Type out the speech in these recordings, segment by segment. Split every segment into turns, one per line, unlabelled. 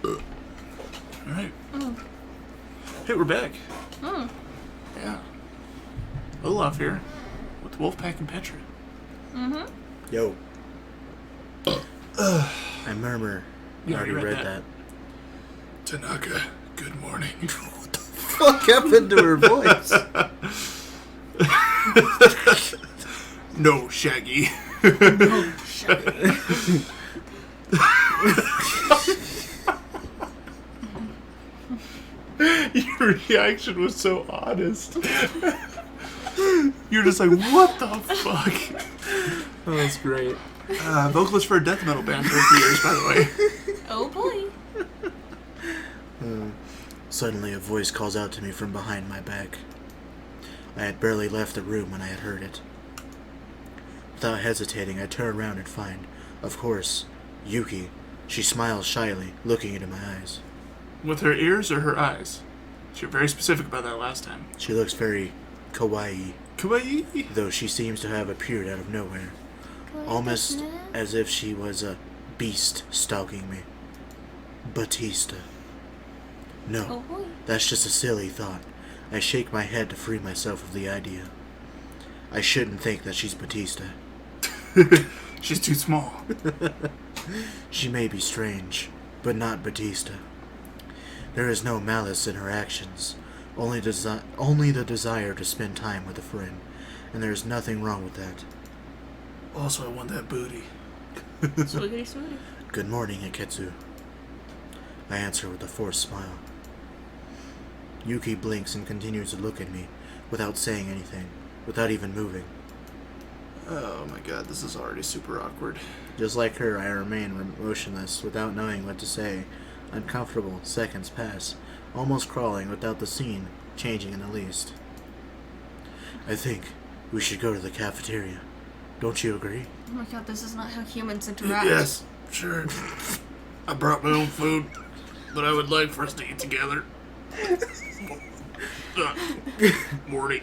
Alright. Hey, we're back. Yeah. Olaf here with Wolfpack and Petra.
Yo. I murmur.
You
I already read that.
Tanaka, good morning.
What the fuck happened to her voice?
No, Shaggy.
Oh, Shaggy.
Your reaction was so honest. You're just like, what the fuck?
Oh, that's great.
Vocalist for a death metal band for a few years, by the way.
Oh boy.
Suddenly a voice calls out to me from behind my back. I had barely left the room when I had heard it. Without hesitating, I turn around and find, of course, Yuki. She smiles shyly, looking into my eyes.
With her ears or her eyes? You were very specific about that last time.
She looks very kawaii,
Kawaii.
though she seems to have appeared out of nowhere, almost as if she was a beast stalking me. Batista. No,
Oh boy.
that's just a silly thought. I shake my head to free myself of the idea. I shouldn't think that she's Batista.
She's too small.
She may be strange, but not Batista. There is no malice in her actions, only the desire to spend time with a friend, and there is nothing wrong with that.
Also, I want that booty.
Swiggity swiggity.
Good morning, Iketsu. I answer with a forced smile. Yuki blinks and continues to look at me, without saying anything, without even moving.
Oh my god, this is already super awkward.
Just like her, I remain motionless, without knowing what to say. Uncomfortable seconds pass, almost crawling without the scene changing in the least. I think we should go to the cafeteria. Don't you agree?
Oh my god, this is not how humans interact.
Yes, sure. I brought my own food, but I would like for us to eat together. Morty.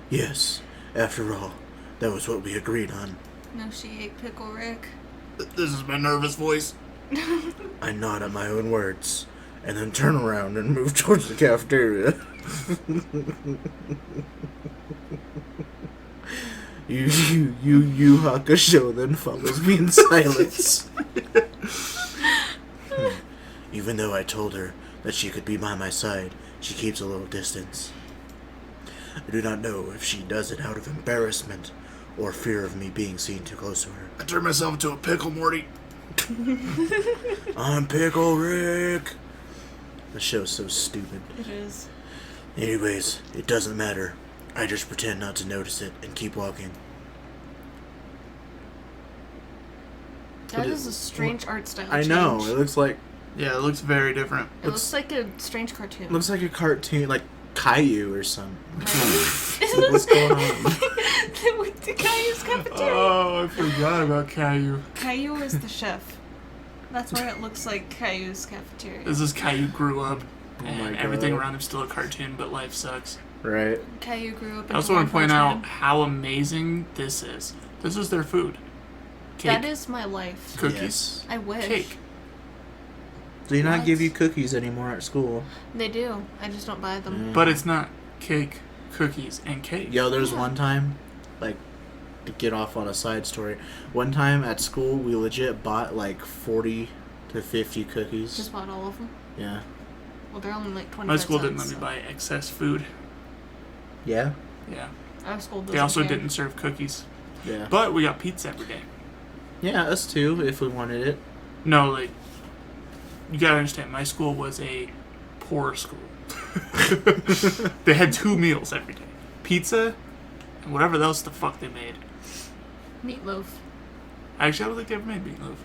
Yes, after all, that was what we agreed on.
No, she ate Pickle Rick.
This is my nervous voice.
I nod at my own words, and then turn around and move towards the cafeteria. You Hakusho then follows me in silence. Even though I told her that she could be by my side, she keeps a little distance. I do not know if she does it out of embarrassment or fear of me being seen too close to her.
I turned myself into a pickle, Morty.
I'm Pickle Rick! The show's so stupid.
It is.
Anyways, it doesn't matter. I just pretend not to notice it and keep walking.
That is a strange art style
I
change.
know, it looks like...
Yeah, it looks very different.
It looks like a strange cartoon.
Looks like a cartoon, like Caillou or something.
Isn't
What's going on?
They went to Caillou's cafeteria.
Oh, I forgot about Caillou.
Caillou is the chef. That's why it looks like Caillou's cafeteria.
This is Caillou grew up,
Oh my
and
God.
everything around him's still a cartoon, but life sucks.
Right.
Caillou grew up in
I also want to point out
Man.
how amazing this is. This is their food. Cake,
That is my life.
cookies,
Yes.
I wish.
cake.
Do you not
What?
give you cookies anymore at school?
They do. I just don't buy them.
But it's not cake, cookies, and cake.
Yo, there's
Yeah.
one time, like, to get off on a side story. One time at school, we legit bought like 40 to 50 cookies.
Just bought all of them.
Yeah.
Well, they're only like 25
My school didn't let
cents,
me buy excess food.
Yeah?
Yeah.
Our school doesn't
They also
care.
didn't serve cookies.
Yeah.
But we got pizza every day.
Yeah, us too, if we wanted it.
No, like, you gotta understand, my school was a poor school. They had 2 meals every day. Pizza, and whatever else the fuck they made.
Meatloaf.
Actually, I don't think they ever made meatloaf.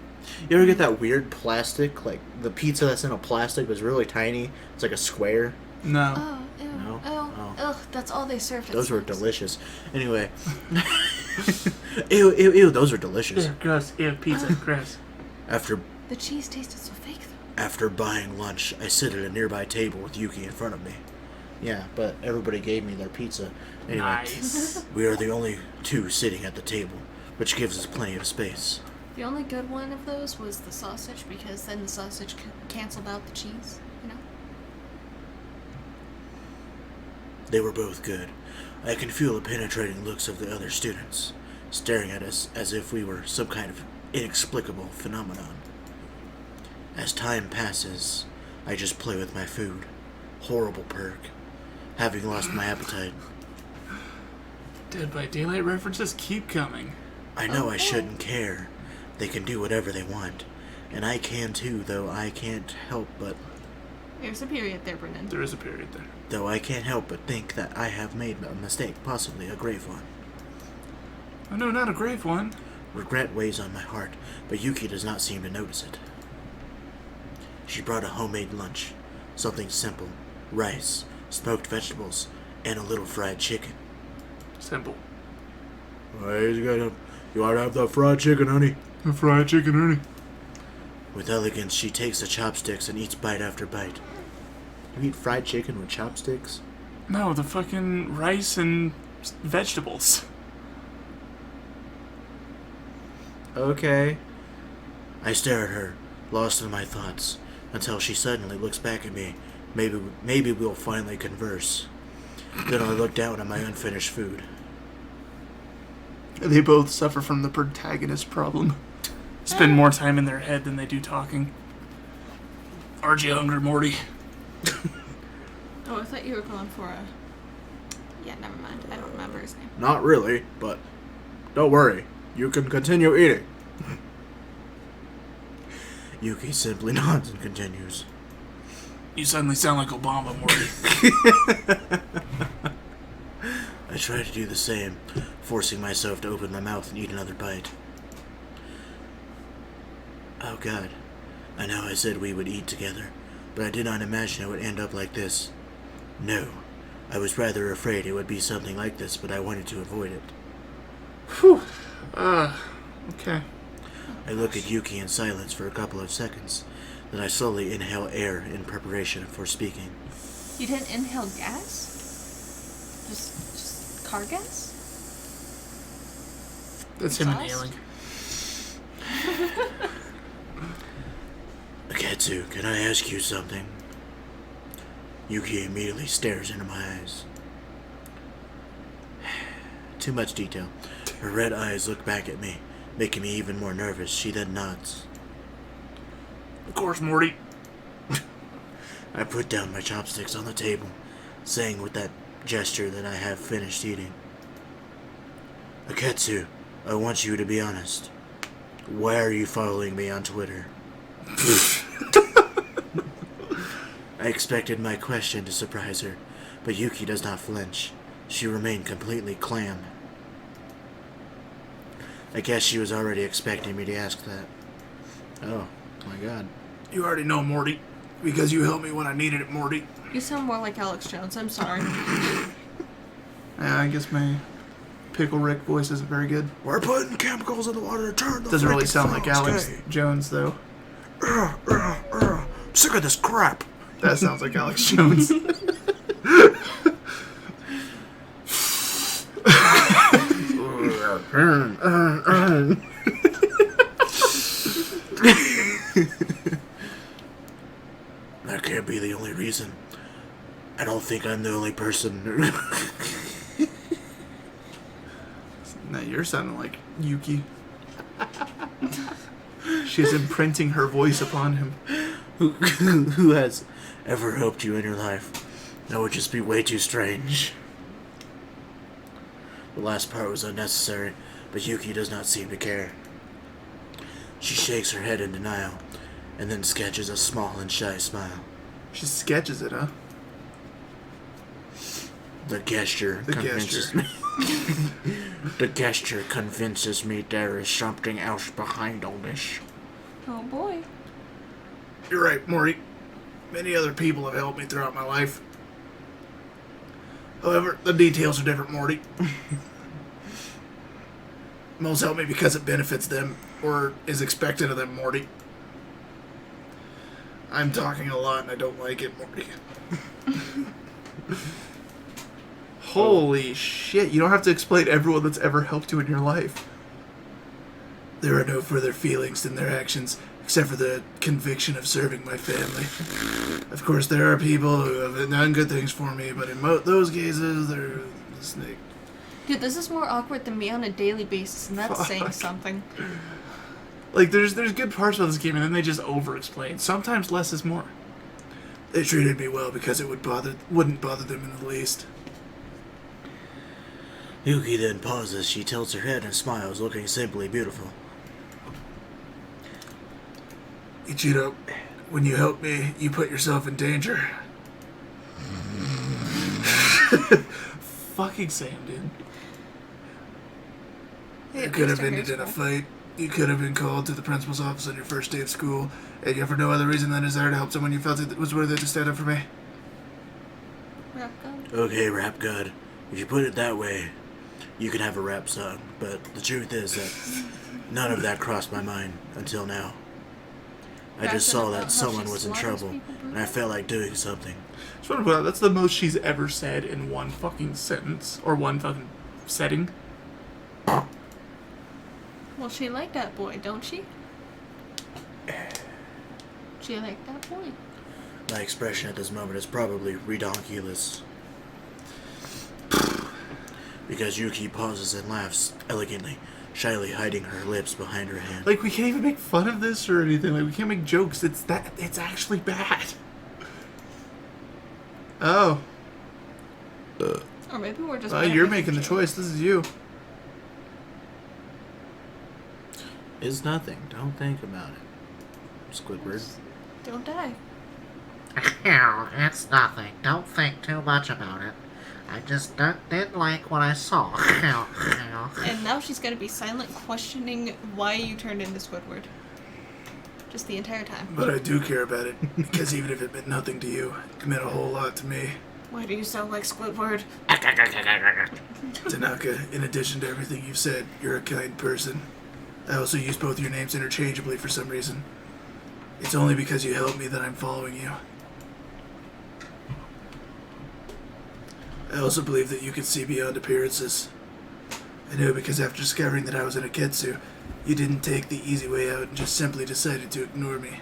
You ever get that weird plastic, like the pizza that's in a plastic but it's really tiny? It's like a square.
No.
Oh, ew.
No?
Oh,
Oh.
ugh, that's all they served. at
Those were
Snaps.
delicious. Anyway. Ew, those are delicious.
Yeah, gross. Yeah, pizza, gross.
After
The cheese tasted so fake, though.
After buying lunch, I sit at a nearby table with Yuki in front of me. Yeah, but everybody gave me their pizza. Anyway,
Nice.
we are the only two sitting at the table, which gives us plenty of space.
The only good one of those was the sausage, because then the sausage canceled out the cheese, you know?
They were both good. I can feel the penetrating looks of the other students, staring at us as if we were some kind of inexplicable phenomenon. As time passes, I just play with my food. Horrible perk. Having lost my appetite.
Dead by Daylight references keep coming.
I know I shouldn't care. They can do whatever they want. And I can too, though I can't help but...
There's a period there, Brennan.
There is a period there.
Though I can't help but think that I have made a mistake, possibly a grave one.
Oh no, not a grave one.
Regret weighs on my heart, but Yuki does not seem to notice it. She brought a homemade lunch. Something simple. Rice, smoked vegetables, and a little fried chicken.
Simple.
You want to have that fried chicken, honey?
A fried chicken, honey.
With elegance, she takes the chopsticks and eats bite after bite. You eat fried chicken with chopsticks?
No, the fucking rice and vegetables.
Okay. I stare at her, lost in my thoughts, until she suddenly looks back at me. Maybe we'll finally converse. Then I look down at my unfinished food.
They both suffer from the protagonist problem. Spend more time in their head than they do talking. Aren't you hungry, Morty?
Oh, I thought you were going for a... Yeah, never mind. I don't remember his name.
Not really, but don't worry. You can continue eating. Yuki simply nods and continues.
You suddenly sound like Obama, Morty.
I try to do the same, forcing myself to open my mouth and eat another bite. Oh God, I know I said we would eat together, but I did not imagine it would end up like this. No, I was rather afraid it would be something like this, but I wanted to avoid it.
Whew. Okay.
I look at Yuki in silence for a couple of seconds, then I slowly inhale air in preparation for speaking.
You didn't inhale gas? Just car gas?
That's him
Exhaust?
inhaling.
Aketsu, can I ask you something? Yuki immediately stares into my eyes. Too much detail. Her red eyes look back at me, making me even more nervous. She then nods.
Of course, Morty.
I put down my chopsticks on the table, saying with that gesture that I have finished eating. Aketsu, I want you to be honest. Why are you following me on Twitter? I expected my question to surprise her, but Yuki does not flinch. She remained completely calm. I guess she was already expecting me to ask that. Oh, my God.
You already know, Morty. Because you helped me when I needed it, Morty.
You sound more like Alex Jones. I'm sorry.
Yeah, I guess my Pickle Rick voice isn't very good.
We're putting chemicals in the water to turn the
Doesn't really
freaking
sound like
frogs
Alex
gay.
Jones, though.
I'm sick of this crap.
That sounds like Alex Jones.
That can't be the only reason. I don't think I'm the only person.
Now you're sounding like Yuki. She's imprinting her voice upon him.
Who has ever helped you in your life? That would just be way too strange. The last part was unnecessary, but Yuki does not seem to care. She shakes her head in denial, and then sketches a small and shy smile.
She sketches it, huh?
The gesture convinces me. The gesture convinces me there is something else behind all this.
Oh boy.
You're right, Morty. Many other people have helped me throughout my life. However, the details are different, Morty. Most help me because it benefits them, or is expected of them, Morty. I'm talking a lot and I don't like it, Morty. Holy shit, you don't have to explain everyone that's ever helped you in your life.
There are no further feelings than their actions, except for the conviction of serving my family. Of course, there are people who have done good things for me, but in those cases, they're a snake.
Dude, this is more awkward than me on a daily basis, and that's saying
Fuck.
something.
Like, there's good parts about this game, and then they just over-explain. Sometimes less is more.
They treated me well because it wouldn't bother them in the least. Yuki then pauses. She tilts her head and smiles, looking simply beautiful. Ichiro, when you help me, you put yourself in danger.
Fucking same, dude.
You could have ended in a fight. You could have been called to the principal's office on your first day of school, and yet for no other reason than a desire to help someone you felt it was worth it to stand up for me.
Rap god.
Okay, rap god. If you put it that way, you can have a rap song, but the truth is that none of that crossed my mind until now. I just saw that someone was in trouble, and I felt like doing something.
Just want to point out, that's the most she's ever said in one fucking sentence, or one fucking setting.
Well, she liked that boy, don't she? She liked that boy.
My expression at this moment is probably redonkulous. Because Yuki pauses and laughs elegantly, shyly hiding her lips behind her hand.
Like, we can't even make fun of this or anything. Like, we can't make jokes. It's actually bad. Oh.
Or maybe we're just...
You're making the choice. This is you.
It's nothing. Don't think about it, Squidward.
Don't die.
It's nothing. Don't think too much about it. I just didn't like what I saw.
And now she's gonna be silent, questioning why you turned into Squidward. Just the entire time.
But I do care about it, because even if it meant nothing to you, it meant a whole lot to me.
Why do you sound like Squidward?
Tanaka, in addition to everything you've said, you're a kind person. I also use both your names interchangeably for some reason. It's only because you helped me that I'm following you. I also believe that you can see beyond appearances. I know because after discovering that I was in a Ketsu, you didn't take the easy way out and just simply decided to ignore me.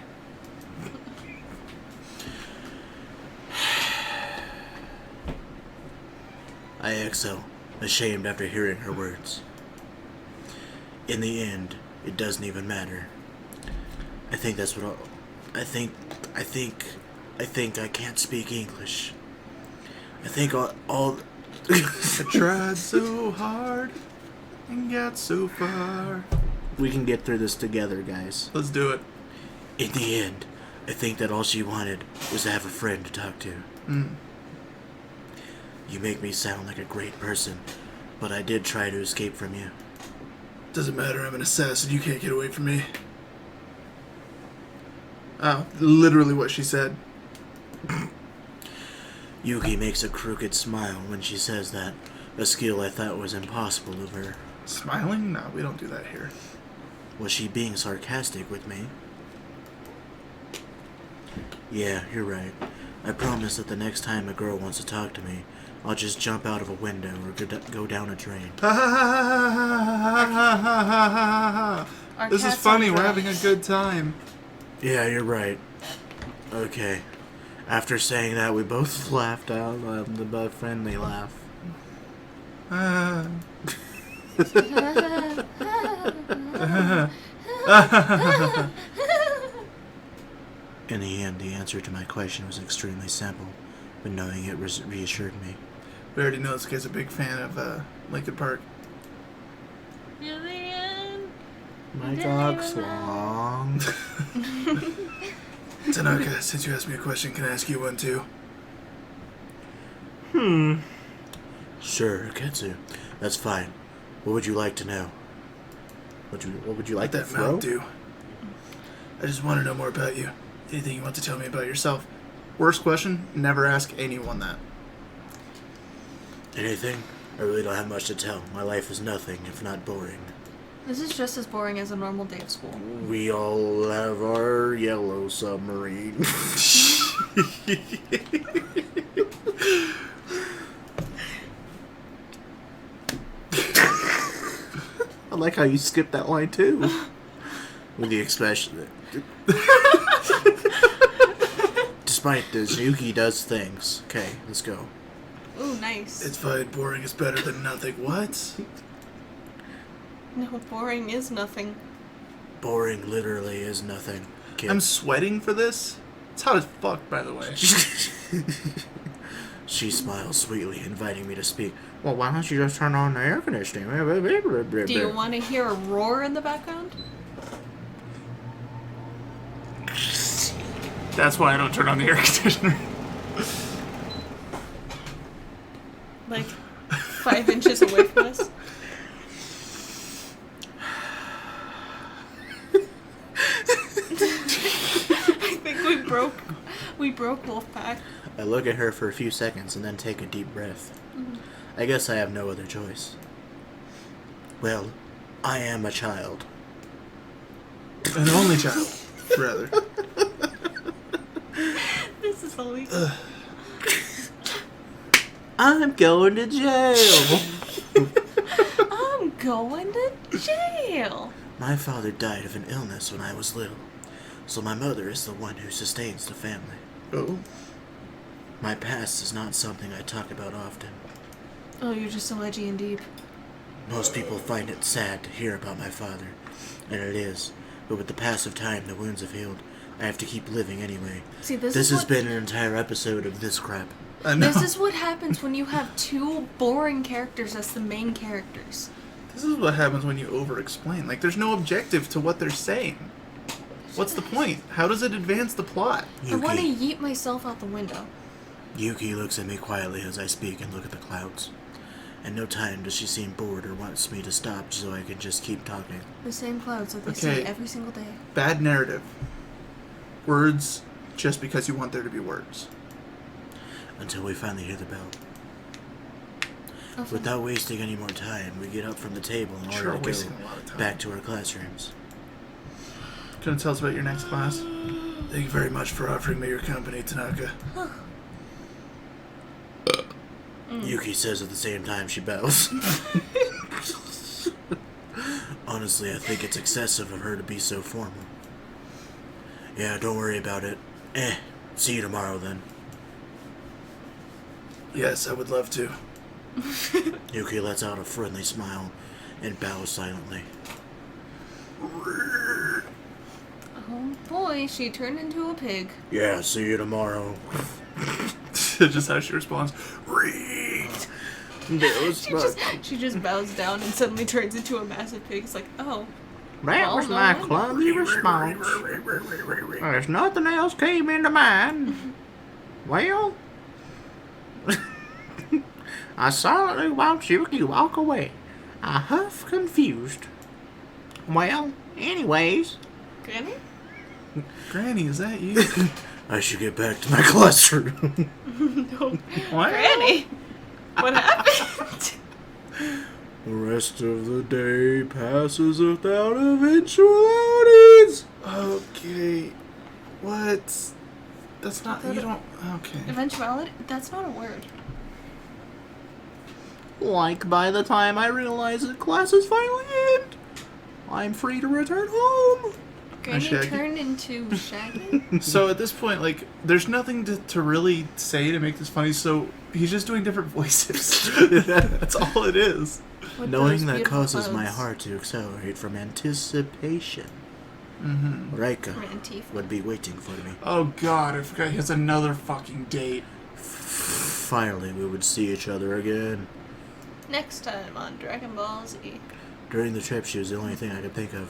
I exhale, ashamed after hearing her words. In the end, it doesn't even matter. I think that's what I think I can't speak English. I think all
I tried so hard and got so far.
we can get through this together, guys.
Let's do it.
In the end, I think that all she wanted was to have a friend to talk to. You make me sound like a great person, but I did try to escape from you. Doesn't matter, I'm an assassin, you can't get away from me.
Oh, literally what she said.
Yuki makes a crooked smile when she says that, a skill I thought was impossible of her.
Smiling? No, we don't do that here.
Was she being sarcastic with me? Yeah, you're right. I promise that the next time a girl wants to talk to me, I'll just jump out of a window or go down a drain.
Ha ha ha ha ha ha ha ha. This is funny, we're having a good time.
Yeah, you're right. Okay. After saying that, we both laughed out the friendly laugh. In the end, the answer to my question was extremely simple, but knowing it reassured me.
We already know this guy's a big fan of Linkin Park.
My dog's long. Tanaka, since you asked me a question, can I ask you one too? Sure, Ketsu. That's fine. What would you like to know? What would you like to
that
throw?
mouth do? I just want to know more about you. Anything you want to tell me about yourself? Worst question, never ask anyone that.
Anything? I really don't have much to tell. My life is nothing if not boring.
This is just as boring as a normal day of school.
We all have our yellow submarine.
I
like how you skipped that line too. With the expression despite this, Yuki does things. Okay, let's go.
Ooh, nice.
It's fine. Boring is better than nothing. What?
No, boring is nothing.
Boring literally is nothing. Kid.
I'm sweating for this. It's hot as fuck, by the way.
She smiles sweetly, inviting me to speak. Well, why don't you just turn on the air conditioning?
Do you want to hear a roar in the background?
That's why I don't turn on the air conditioner.
Like 5 inches away from us? I think we broke Wolfpack.
I look at her for a few seconds and then take a deep breath.
Mm-hmm.
I guess I have no other choice. Well, I am a child.
An only child, rather.
This is only.
I'm going to jail.
I'm going to jail.
My father died of an illness when I was little, so my mother is the one who sustains the family.
Oh.
My past is not something I talk about often.
Oh, you're just so edgy and deep.
Most people find it sad to hear about my father, and it is, but with the pass of time the wounds have healed. I have to keep living anyway.
See,
This has been an entire episode of this crap.
This is what happens when you have 2 boring characters as the main characters.
This is what happens when you over-explain. Like, there's no objective to what they're saying. What's the point? How does it advance the plot?
I want to yeet myself out the window.
Yuki looks at me quietly as I speak and look at the clouds. At no time does she seem bored or wants me to stop so I can just keep talking.
The same clouds that they see every single day.
Bad narrative. Words just because you want there to be words.
Until we finally hear the bell.
Okay.
Without wasting any more time, we get up from the table in order to go
wasting a lot of time.
back to our classrooms.
Gonna tell us about your next class? Thank you very much for offering me your company, Tanaka.
Yuki says at the same time she bows. Honestly, I think it's excessive of her to be so formal. Yeah, don't worry about it. See you tomorrow then.
Yes, I would love to.
Yuki lets out a friendly smile and bows silently.
Oh boy, she turned into a pig.
Yeah, see you tomorrow.
Just how she responds.
She just bows down and suddenly turns into a massive pig. It's like, oh.
That
Well,
was
no
my
wonder.
clumsy response. There's nothing else came into mind. Well, I silently watched Yuki walk away. I huff confused. Well, anyways,
Granny?
Granny, is that you?
I should get back to my classroom.
No.
What?
Granny! What happened?
The rest of the day passes without eventualities.
Okay. What? That's not. You don't. Okay.
Eventuality? That's not a word.
Like by the time I realize that class is finally end, I'm free to return home.
Granny
Shaggy.
turned into Shaggy?
So at this point, like, there's nothing to really say to make this funny, so he's just doing different voices. That's all it is.
With
Knowing
those
that
beautiful
causes my
clothes.
heart to accelerate from anticipation.
Mm-hmm.
Reika
Ranty.
would be waiting for me.
Oh god, I forgot he has another fucking date.
Finally, we would see each other again.
Next time on Dragon Ball Z.
During the trip, she was the only thing I could think of.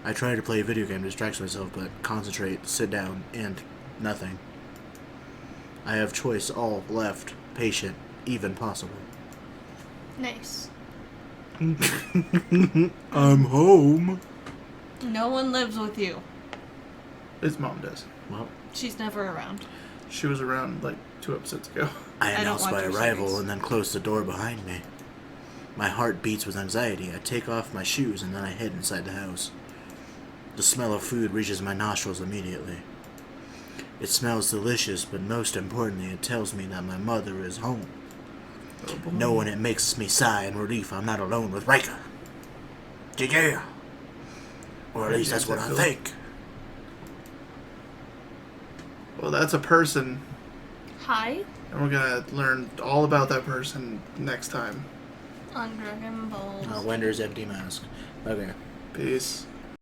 I try to play a video game to distract myself, but concentrate, sit down, and nothing. I have choice all left, patient, even possible.
Nice.
I'm home.
No one lives with you.
His mom does.
Well,
She's never around.
She was around like 2 episodes ago.
I
don't
announce
watch
my
her
arrival
series.
and then close the door behind me. My heart beats with anxiety. I take off my shoes and then I head inside the house. The smell of food reaches my nostrils immediately. It smells delicious, but most importantly, it tells me that my mother is home.
Oh, boy.
Knowing it makes me sigh in relief I'm not alone with Reika. Yeah. Or at least that's what I think.
Well, that's a person,
Hi
and we're gonna learn all about that person next time.
on Dragon Balls.
Wender's empty mask. Okay.
Peace.